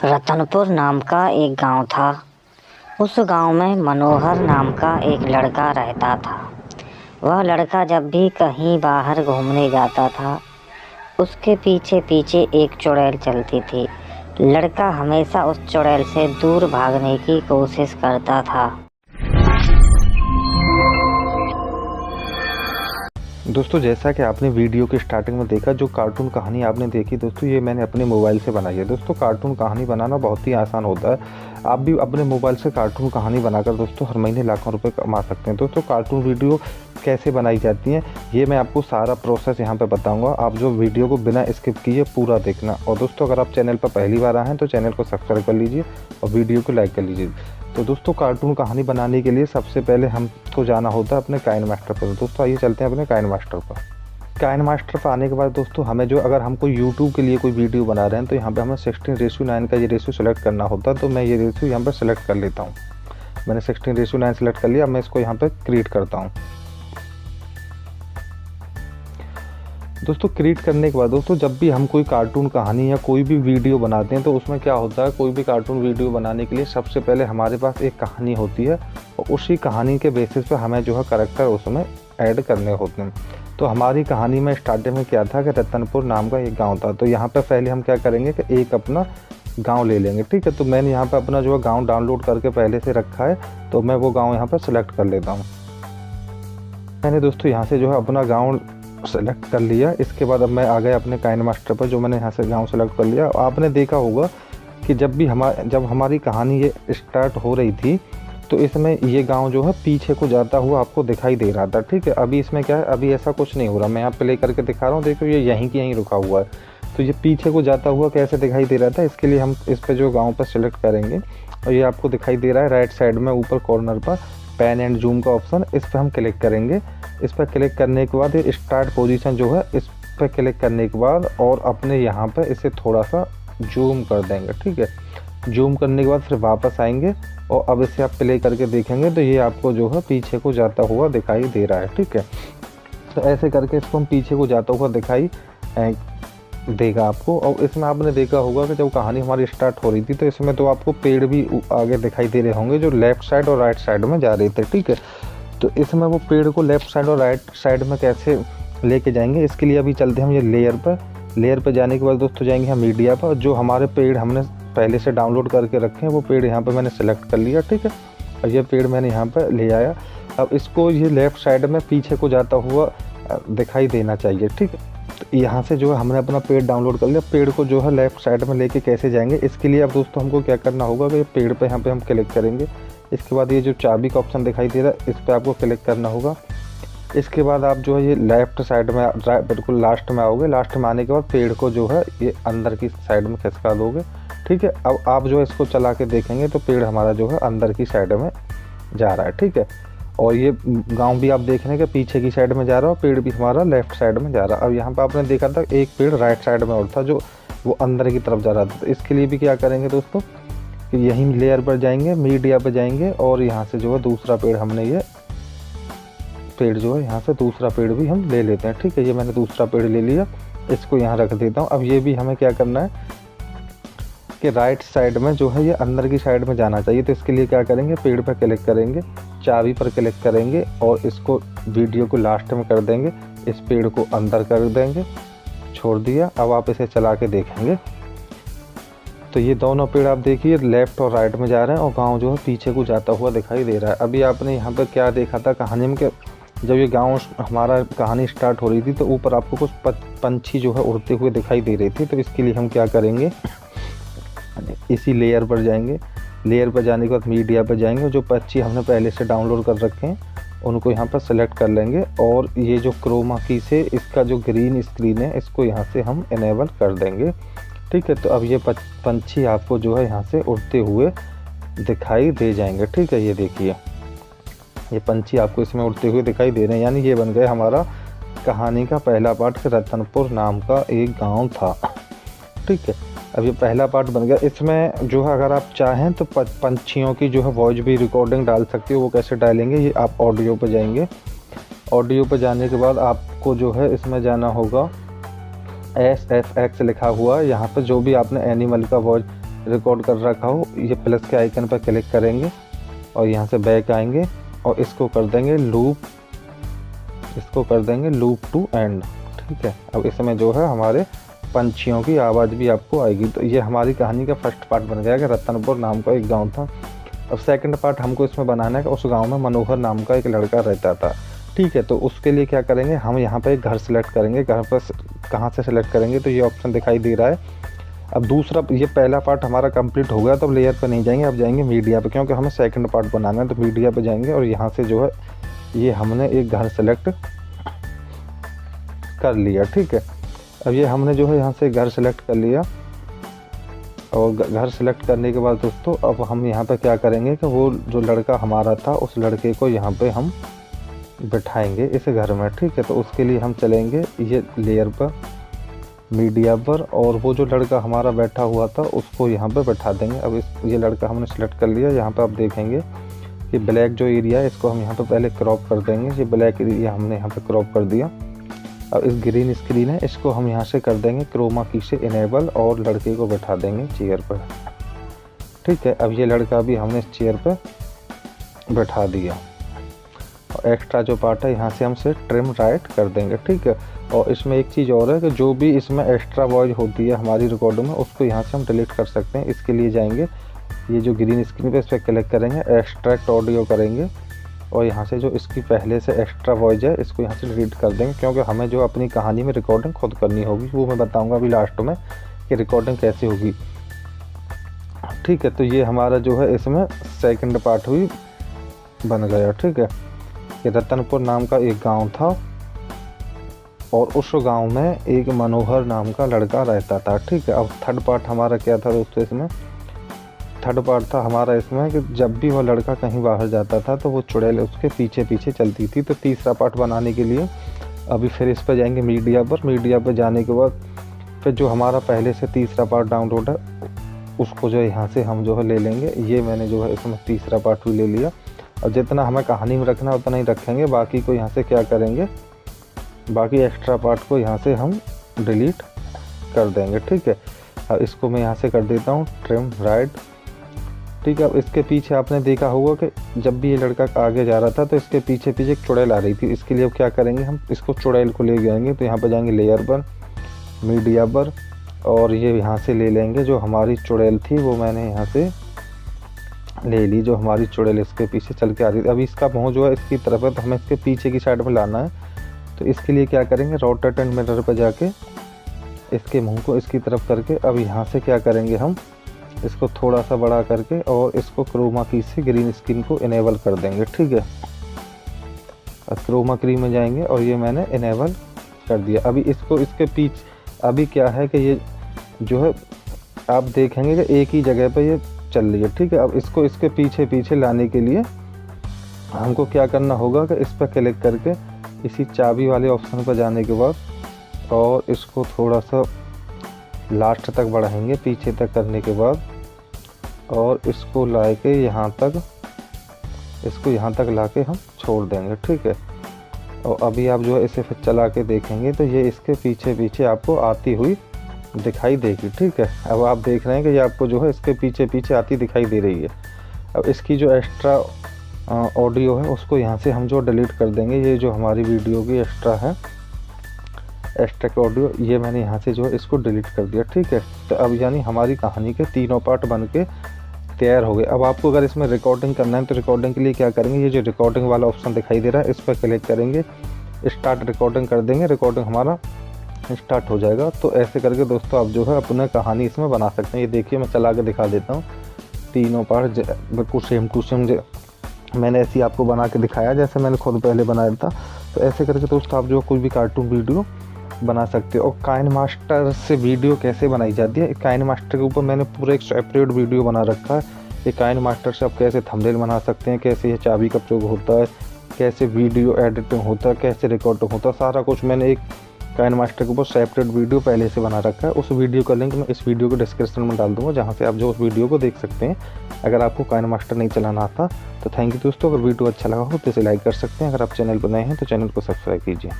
रतनपुर नाम का एक गांव था। उस गांव में मनोहर नाम का एक लड़का रहता था। वह लड़का जब भी कहीं बाहर घूमने जाता था, उसके पीछे पीछे एक चुड़ैल चलती थी। लड़का हमेशा उस चुड़ैल से दूर भागने की कोशिश करता था। दोस्तों, जैसा कि आपने वीडियो के स्टार्टिंग में देखा, जो कार्टून कहानी आपने देखी दोस्तों, ये मैंने अपने मोबाइल से बनाई है। दोस्तों, कार्टून कहानी बनाना बहुत ही आसान होता है। आप भी अपने मोबाइल से कार्टून कहानी बनाकर दोस्तों हर महीने लाखों रुपए कमा सकते हैं। दोस्तों, कार्टून वीडियो कैसे बनाई जाती हैं, ये मैं आपको सारा प्रोसेस यहाँ पे बताऊँगा। आप जो वीडियो को बिना स्किप किए पूरा देखना। और दोस्तों, अगर आप चैनल पर पहली बार आए हैं तो चैनल को सब्सक्राइब कर लीजिए और वीडियो को लाइक कर लीजिए। तो दोस्तों, कार्टून कहानी बनाने के लिए सबसे पहले हमको जाना होता है अपने काइनमास्टर पर। दोस्तों, आइए चलते हैं अपने काइनमास्टर पर। काइनमास्टर पर आने के बाद दोस्तों, हमें जो अगर हम कोई यूट्यूब के लिए कोई वीडियो बना रहे हैं तो यहाँ पे हमें 16:9 का ये रेशियो सेलेक्ट करना होता है। तो मैं ये रेशियो यहाँ पर सेलेक्ट कर लेता हूँ। मैंने 16:9 सेलेक्ट कर लिया। अब मैं इसको यहाँ पे क्रिएट करता हूँ। दोस्तों, क्रिएट करने के बाद दोस्तों, जब भी हम कोई कार्टून कहानी या कोई भी वीडियो बनाते हैं तो उसमें क्या होता है, कोई भी कार्टून वीडियो बनाने के लिए सबसे पहले हमारे पास एक कहानी होती है और उसी कहानी के बेसिस पे हमें जो है कैरेक्टर उसमें ऐड करने होते हैं। तो हमारी कहानी में स्टार्टिंग में क्या था कि रतनपुर नाम का एक गांव था। तो यहाँ पे पहले हम क्या करेंगे कि एक अपना गांव ले लेंगे। ठीक है, तो मैंने यहाँ पे अपना जो है गांव डाउनलोड करके पहले से रखा है, तो मैं वो गांव यहाँ पर सिलेक्ट कर लेता हूँ। मैंने दोस्तों यहाँ से जो है अपना गाँव सेलेक्ट कर लिया। इसके बाद अब मैं आ गया अपने काइनमास्टर पर, जो मैंने यहाँ से गाँव सेलेक्ट कर लिया। आपने देखा होगा कि जब हमारी कहानी ये स्टार्ट हो रही थी तो इसमें ये गांव जो है पीछे को जाता हुआ आपको दिखाई दे रहा था। ठीक है, अभी इसमें क्या है, अभी ऐसा कुछ नहीं हो रहा। मैं यहाँ प्ले करके दिखा रहा हूँ, देखो ये यहीं की यहीं रुका हुआ है। तो ये पीछे को जाता हुआ कैसे दिखाई दे रहा था, इसके लिए हम इस पर जो गाँव पर सिलेक्ट करेंगे और ये आपको दिखाई दे रहा है राइट साइड में ऊपर कॉर्नर पर पैन एंड जूम का ऑप्शन, इस पर हम क्लिक करेंगे। इस पर क्लिक करने के बाद ये स्टार्ट पोजीशन जो है, इस पर क्लिक करने के बाद और अपने यहाँ पर इसे थोड़ा सा जूम कर देंगे। ठीक है, जूम करने के बाद फिर वापस आएंगे और अब इसे आप प्ले करके देखेंगे तो ये आपको जो है पीछे को जाता हुआ दिखाई दे रहा है। ठीक है, तो ऐसे करके इसको हम पीछे को जाता हुआ दिखाई देगा आपको। और इसमें आपने देखा होगा कि जब कहानी हमारी स्टार्ट हो रही थी तो इसमें तो आपको पेड़ भी आगे दिखाई दे रहे होंगे जो लेफ़्ट साइड और राइट साइड में जा रहे थे। ठीक है, तो इसमें वो पेड़ को लेफ़्ट साइड और राइट साइड में कैसे लेके जाएंगे, इसके लिए अभी चलते हैं हम ये लेयर पर जाने के बाद दोस्तों जाएंगे हम मीडिया पर। जो हमारे पेड़ हमने पहले से डाउनलोड करके रखे हैं वो पेड़ यहाँ पे मैंने सेलेक्ट कर लिया। ठीक है, और ये पेड़ मैंने यहाँ पे ले आया। अब इसको ये लेफ़्ट साइड में पीछे को जाता हुआ दिखाई देना चाहिए। ठीक है, तो यहाँ से जो है हमने अपना पेड़ डाउनलोड कर लिया। पेड़ को जो है लेफ़्ट साइड में लेके कैसे जाएंगे, इसके लिए अब दोस्तों हमको क्या करना होगा कि पेड़ पे यहाँ पे हम क्लिक करेंगे। इसके बाद ये जो चाबी का ऑप्शन दिखाई दे रहा है, इस पर आपको क्लिक करना होगा। इसके बाद आप जो है ये लेफ़्ट साइड में बिल्कुल लास्ट में आओगे। लास्ट में आने के बाद पेड़ को जो है ये अंदर की साइड में खिसका दोगे। ठीक है, अब आप जो है इसको चला के देखेंगे तो पेड़ हमारा जो है अंदर की साइड में जा रहा है। ठीक है, और ये गांव भी आप देख रहे हैं कि पीछे की साइड में जा रहा है और पेड़ भी हमारा लेफ़्ट साइड में जा रहा है। अब यहाँ पे आपने देखा था एक पेड़ राइट साइड में और था जो वो अंदर की तरफ जा रहा था। तो इसके लिए भी क्या करेंगे दोस्तों कि यहीं लेयर पर जाएंगे, मीडिया पर जाएंगे और यहाँ से जो है दूसरा पेड़ हमने ये पेड़ जो है यहाँ से दूसरा पेड़ भी हम ले लेते हैं। ठीक है, ये मैंने दूसरा पेड़ ले लिया, इसको यहाँ रख देता हूँ। अब ये भी हमें क्या करना है कि राइट साइड में जो है ये अंदर की साइड में जाना चाहिए। तो इसके लिए क्या करेंगे, पेड़ पर क्लिक करेंगे, चाबी पर क्लिक करेंगे और इसको वीडियो को लास्ट में कर देंगे। इस पेड़ को अंदर कर देंगे, छोड़ दिया। अब आप इसे चला के देखेंगे तो ये दोनों पेड़ आप देखिए लेफ़्ट और राइट में जा रहे हैं और गांव जो है पीछे को जाता हुआ दिखाई दे रहा है। अभी आपने यहाँ पर क्या देखा था कहानी में कि जब ये गांव हमारा कहानी स्टार्ट हो रही थी तो ऊपर आपको कुछ पंछी जो है उड़ते हुए दिखाई दे रहे थे। तो इसके लिए हम क्या करेंगे, इसी लेयर पर जाएंगे। लेयर पर जाने के बाद मीडिया पर जाएंगे। जो पक्षी हमने पहले से डाउनलोड कर रखे हैं उनको यहाँ पर सेलेक्ट कर लेंगे और ये जो क्रोमा की से इसका जो ग्रीन स्क्रीन है इसको यहाँ से हम इनेबल कर देंगे। ठीक है, तो अब ये पंछी आपको जो है यहाँ से उड़ते हुए दिखाई दे जाएंगे। ठीक है, ये देखिए ये पंछी आपको इसमें उड़ते हुए दिखाई दे रहे हैं। यानी ये बन गया हमारा कहानी का पहला पार्ट कि रतनपुर नाम का एक गाँव था। ठीक है, अब ये पहला पार्ट बन गया। इसमें जो है अगर आप चाहें तो पंछियों की जो है वॉइस भी रिकॉर्डिंग डाल सकते हो। वो कैसे डालेंगे, ये आप ऑडियो पर जाएंगे। ऑडियो पर जाने के बाद आपको जो है इसमें जाना होगा SFX लिखा हुआ है। यहाँ पर जो भी आपने एनिमल का वॉइस रिकॉर्ड कर रखा हो, ये प्लस के आइकन पर क्लिक करेंगे और यहाँ से बैक आएंगे और इसको कर देंगे लूप टू एंड। ठीक है, अब इसमें जो है हमारे पंछियों की आवाज़ भी आपको आएगी। तो ये हमारी कहानी का फर्स्ट पार्ट बन गया कि रतनपुर नाम का एक गांव था। अब सेकंड पार्ट हमको इसमें बनाना है कि उस गांव में मनोहर नाम का एक लड़का रहता था। ठीक है, तो उसके लिए क्या करेंगे, हम यहाँ पे एक घर सेलेक्ट करेंगे। घर पर कहाँ से सेलेक्ट करेंगे, तो ये ऑप्शन दिखाई दे रहा है। अब दूसरा, ये पहला पार्ट हमारा कंप्लीट हो गया, तो अब लेयर पर नहीं जाएंगे, अब जाएंगे मीडिया पे, क्योंकि हमें सेकंड पार्ट बनाना है। तो मीडिया पे जाएंगे और यहाँ से जो है ये हमने एक घर सेलेक्ट कर लिया। ठीक है, अब ये हमने जो है यहाँ से घर सेलेक्ट कर लिया और घर सेलेक्ट करने के बाद दोस्तों अब हम यहाँ पे क्या करेंगे कि वो जो लड़का हमारा था उस लड़के को यहाँ पे हम बैठाएंगे इस घर में। ठीक है, तो उसके लिए हम चलेंगे ये लेयर पर, मीडिया पर, और वो जो लड़का हमारा बैठा हुआ था उसको यहाँ पे बैठा देंगे। अब ये लड़का हमने सेलेक्ट कर लिया। यहाँ पे आप देखेंगे कि ब्लैक जो एरिया है इसको हम यहाँ पे पहले क्रॉप कर देंगे। ये ब्लैक एरिया हमने यहाँ पे क्रॉप कर दिया। अब इस ग्रीन स्क्रीन है इसको हम यहाँ से कर देंगे क्रोमा की से इनेबल और लड़के को बैठा देंगे चेयर पर। ठीक है, अब ये लड़का भी हमने इस चेयर पर बैठा दिया और एक्स्ट्रा जो पार्ट है यहाँ से हम से ट्रिम राइट कर देंगे। ठीक है, और इसमें एक चीज़ और है कि जो भी इसमें एक्स्ट्रा वॉइस होती है हमारी रिकॉर्डिंग में उसको यहाँ से हम डिलीट कर सकते हैं। इसके लिए जाएंगे, ये जो ग्रीन स्क्रीन पे इस पर क्लिक करेंगे, एक्सट्रैक्ट ऑडियो करेंगे और यहाँ से जो इसकी पहले से एक्स्ट्रा वॉइस है इसको यहाँ से डिलीट कर देंगे, क्योंकि हमें जो अपनी कहानी में रिकॉर्डिंग खुद करनी होगी, वो मैं बताऊँगा अभी लास्ट में कि रिकॉर्डिंग कैसे होगी। ठीक है, तो ये हमारा जो है इसमें सेकंड पार्ट भी बन गया। ठीक है, कि रतनपुर नाम का एक गांव था और उस गांव में एक मनोहर नाम का लड़का रहता था। ठीक है, अब थर्ड पार्ट हमारा क्या था दोस्तों, इसमें थर्ड पार्ट था हमारा इसमें कि जब भी वो लड़का कहीं बाहर जाता था तो वो चुड़ैल उसके पीछे पीछे चलती थी। तो तीसरा पार्ट बनाने के लिए अभी फिर इस पर जाएंगे मीडिया पर। मीडिया पर जाने के बाद फिर जो हमारा पहले से तीसरा पार्ट डाउनलोड है उसको जो है यहाँ से हम जो है ले लेंगे। ये मैंने जो है इसमें तीसरा पार्ट भी ले लिया। और जितना हमें कहानी में रखना उतना ही रखेंगे, बाकी को यहाँ से क्या करेंगे, बाकी एक्स्ट्रा पार्ट को यहाँ से हम डिलीट कर देंगे। ठीक है, अब इसको मैं यहाँ से कर देता हूँ ट्रिम राइट। ठीक है, अब इसके पीछे आपने देखा होगा कि जब भी ये लड़का आगे जा रहा था तो इसके पीछे पीछे एक चुड़ैल आ रही थी। इसके लिए अब क्या करेंगे, हम इसको चुड़ैल को ले जाएंगे। तो यहाँ पर जाएंगे लेयर पर, मीडिया पर, और ये यहाँ से ले लेंगे जो हमारी चुड़ैल थी, वो मैंने यहाँ से ले ली, जो हमारी चुड़ैल इसके पीछे चल के आ रही थी। अभी इसका मुँह जो है इसकी तरफ है तो हमें इसके पीछे की साइड में लाना है। तो इसके लिए क्या करेंगे, रोटेट एंड मिरर पर जाके इसके मुंह को इसकी तरफ करके अब यहाँ से क्या करेंगे, हम इसको थोड़ा सा बड़ा करके और इसको क्रोमा की से ग्रीन स्क्रीन को इनेबल कर देंगे। ठीक है, अब क्रोमा की में जाएंगे और ये मैंने इनेबल कर दिया। अभी इसको इसके पीछे अभी क्या है कि ये जो है आप देखेंगे कि एक ही जगह पर ये चल रही है। ठीक है, अब इसको इसके पीछे पीछे लाने के लिए हमको क्या करना होगा कि इस पर क्लिक करके इसी चाबी वाले ऑप्शन पर जाने के बाद और इसको थोड़ा सा लास्ट तक बढ़ाएंगे, पीछे तक करने के बाद, और इसको ला के यहाँ तक, इसको यहाँ तक ला के हम छोड़ देंगे। ठीक है, और अभी आप जो है इसे फिर चला के देखेंगे तो ये इसके पीछे पीछे आपको आती हुई दिखाई देगी। ठीक है, अब आप देख रहे हैं कि ये आपको जो है इसके पीछे पीछे आती दिखाई दे रही है। अब इसकी जो एक्स्ट्रा ऑडियो है उसको यहाँ से हम जो डिलीट कर देंगे। ये जो हमारी वीडियो की एक्स्ट्रा है, एक्स्ट्रा ऑडियो, ये मैंने यहाँ से जो है इसको डिलीट कर दिया। ठीक है, तो अब यानी हमारी कहानी के तीनों पार्ट बन के तैयार हो गए। अब आपको अगर इसमें रिकॉर्डिंग करना है तो रिकॉर्डिंग के लिए क्या करेंगे, ये जो रिकॉर्डिंग वाला ऑप्शन दिखाई दे रहा है इस पर क्लिक करेंगे, स्टार्ट रिकॉर्डिंग कर देंगे, रिकॉर्डिंग हमारा स्टार्ट हो जाएगा। तो ऐसे करके दोस्तों आप जो है अपना कहानी इसमें बना सकते हैं। ये देखिए मैं चला के दिखा देता हूँ, तीनों पार्ट बिल्कुल सेम टू सेम मैंने ऐसे ही आपको बना के दिखाया जैसे मैंने खुद पहले बनाया था। तो ऐसे करके दोस्तों आप जो कोई भी कार्टून वीडियो बना सकते हो। और काइन मास्टर से वीडियो कैसे बनाई जाती है, काइन मास्टर के ऊपर मैंने पूरा एक सेपरेट वीडियो बना रखा है। ये काइन मास्टर से आप कैसे थंबनेल बना सकते हैं, कैसे ये चाबी का प्रयोग होता है, कैसे वीडियो एडिटिंग होता है, कैसे रिकॉर्डिंग होता है, सारा कुछ मैंने एक काइन मास्टर के ऊपर सेपरेट वीडियो पहले से बना रखा है। उस वीडियो का लिंक मैं इस वीडियो को डिस्क्रिप्शन में डाल दूँगा, जहाँ से आप जो उस वीडियो को देख सकते हैं अगर आपको काइन मास्टर नहीं चलाना आता। तो थैंक यू दोस्तों, अगर वीडियो अच्छा लगा हो तो इसे लाइक कर सकते हैं। अगर आप चैनल पर नए हैं तो चैनल को सब्सक्राइब कीजिए।